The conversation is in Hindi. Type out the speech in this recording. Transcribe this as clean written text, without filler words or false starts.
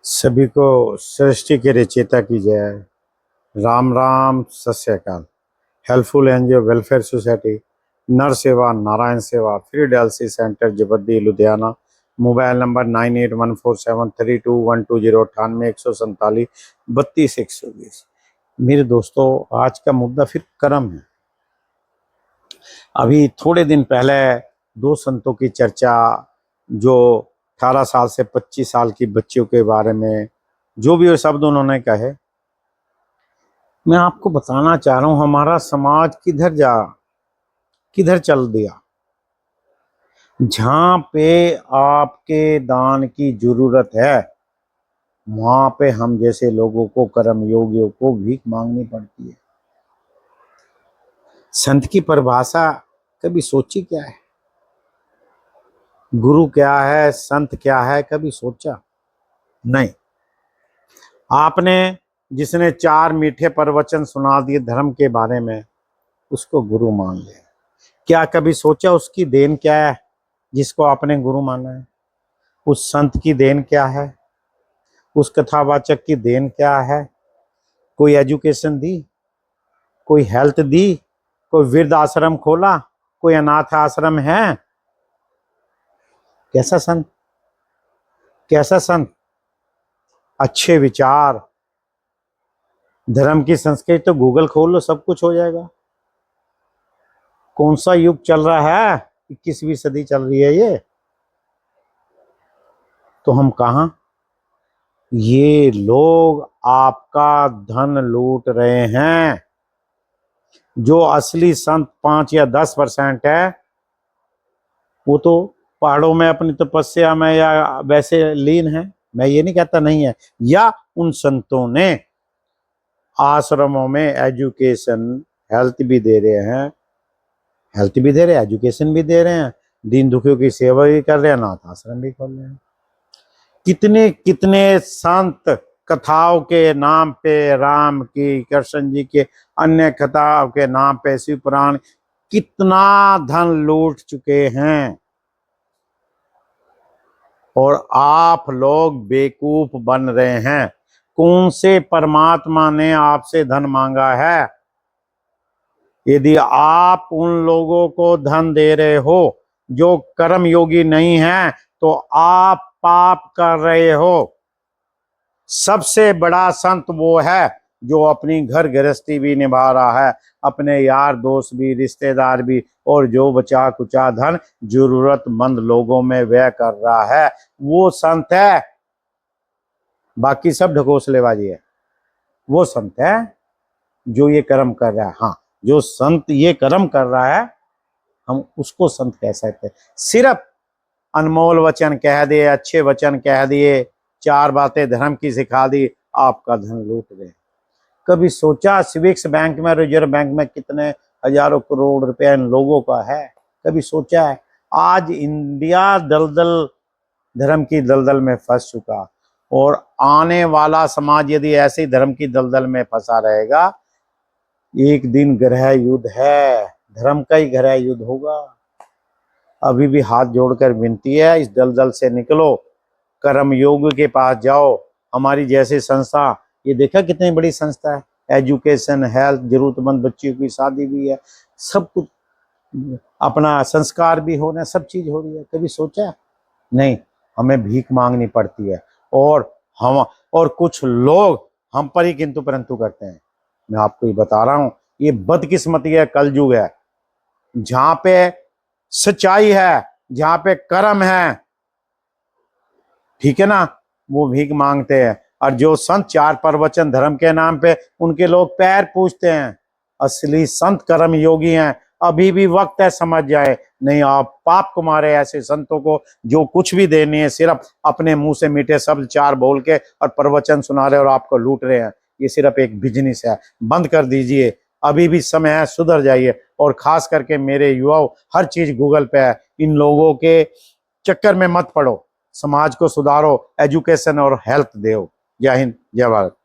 सभी को सृष्टि के रचयिता की जय। राम राम, सत श्री अकाल। हेल्पफुल एनजीओ वेलफेयर सोसाइटी, नर Seva Narayan Seva free dialysis centre जबद्दी लुधियाना। Mobile number 9814732120 98 147 32 120। मेरे दोस्तों, आज का मुद्दा फिर कर्म है। अभी थोड़े दिन पहले दो संतों की चर्चा, जो 18 साल से 25 साल की बच्चियों के बारे में जो भी वो शब्द उन्होंने कहे, मैं आपको बताना चाह रहा हूं हमारा समाज किधर चल दिया। जहां पे आपके दान की जरूरत है, वहां पे हम जैसे लोगों को, कर्म योगियों को भीख मांगनी पड़ती है। संत की परिभाषा कभी सोची क्या है? गुरु क्या है, संत क्या है, कभी सोचा नहीं। आपने जिसने 4 मीठे प्रवचन सुना दिए धर्म के बारे में, उसको गुरु मान लिया। क्या कभी सोचा उसकी देन क्या है जिसको आपने गुरु माना है? उस संत की देन क्या है? उस कथावाचक की देन क्या है? कोई एजुकेशन दी, कोई हेल्थ दी, कोई वृद्ध आश्रम खोला, कोई अनाथ आश्रम है? कैसा संत, कैसा संत? अच्छे विचार, धर्म की संस्कृति तो गूगल खोल लो, सब कुछ हो जाएगा। कौन सा युग चल रहा है? 21वीं सदी चल रही है ये। तो हम कहां? ये लोग आपका धन लूट रहे हैं। जो असली संत 5 या 10% है, वो तो पहाड़ों में अपनी तपस्या में या वैसे लीन है। मैं ये नहीं कहता नहीं है। या उन संतों ने आश्रमों में एजुकेशन, हेल्थ भी दे रहे हैं, एजुकेशन भी दे रहे हैं, दीन दुखियों की सेवा भी कर रहे हैं, अनाथ आश्रम भी खोल रहे हैं। कितने कितने संत कथाओं के नाम पे, राम की, कृष्ण जी के, अन्य कथाओं के नाम पे शिव पुराण कितना धन लूट चुके हैं। और आप लोग बेवकूफ बन रहे हैं। कौन से परमात्मा ने आपसे धन मांगा है? यदि आप उन लोगों को धन दे रहे हो जो कर्म योगी नहीं हैं, तो आप पाप कर रहे हो। सबसे बड़ा संत वो है जो अपनी घर गृहस्थी भी निभा रहा है, अपने यार दोस्त भी, रिश्तेदार भी, और जो बचा कुचा धन जरूरतमंद लोगों में व्यय कर रहा है, वो संत है। बाकी सब ढकोसलेबाजी है। वो संत है जो ये कर्म कर रहा है। हाँ, जो संत ये कर्म कर रहा है, हम उसको संत कह सकते हैं। सिर्फ अनमोल वचन कह दिए, अच्छे वचन कह दिए, 4 बातें धर्म की सिखा दी, आपका धन लूट गए। कभी सोचा स्विस बैंक में, रिजर्व बैंक में कितने हजारों करोड़ रुपया इन लोगों का है? कभी सोचा है? आज इंडिया दलदल, धर्म की दलदल में फंस चुका। और आने वाला समाज यदि ऐसे धर्म की दलदल में फंसा रहेगा, एक दिन ग्रह युद्ध है, धर्म का ही ग्रह युद्ध होगा। अभी भी हाथ जोड़कर विनती है, इस दलदल से निकलो, कर्म योग के पास जाओ। हमारी जैसे संस्था, ये देखा कितनी बड़ी संस्था है, एजुकेशन, हेल्थ, जरूरतमंद बच्चियों की शादी भी है, सब कुछ, अपना संस्कार भी हो रहे हैं, सब चीज हो रही है। कभी सोचा नहीं? हमें भीख मांगनी पड़ती है, और हम और कुछ लोग हम पर ही किंतु परंतु करते हैं। मैं आपको ये बता रहा हूं, ये बदकिस्मती है, कलयुग है। जहां पे सच्चाई है, जहां पे कर्म है, ठीक है ना, वो भीख मांगते हैं। और जो संत 4 प्रवचन धर्म के नाम पे, उनके लोग पैर पूछते हैं। असली संत कर्म योगी हैं। अभी भी वक्त है, समझ जाए। नहीं, आप पाप को मारे ऐसे संतों को जो कुछ भी देने है, सिर्फ अपने मुंह से मीठे शब्द 4 बोल के और प्रवचन सुना रहे और आपको लूट रहे हैं। ये सिर्फ एक बिजनेस है, बंद कर दीजिए। अभी भी समय है, सुधर जाइए। और खास करके मेरे युवाओं, हर चीज गूगल पे है, इन लोगों के चक्कर में मत पड़ो। समाज को सुधारो, एजुकेशन और हेल्थ दो। जय हिंद, जय भारत।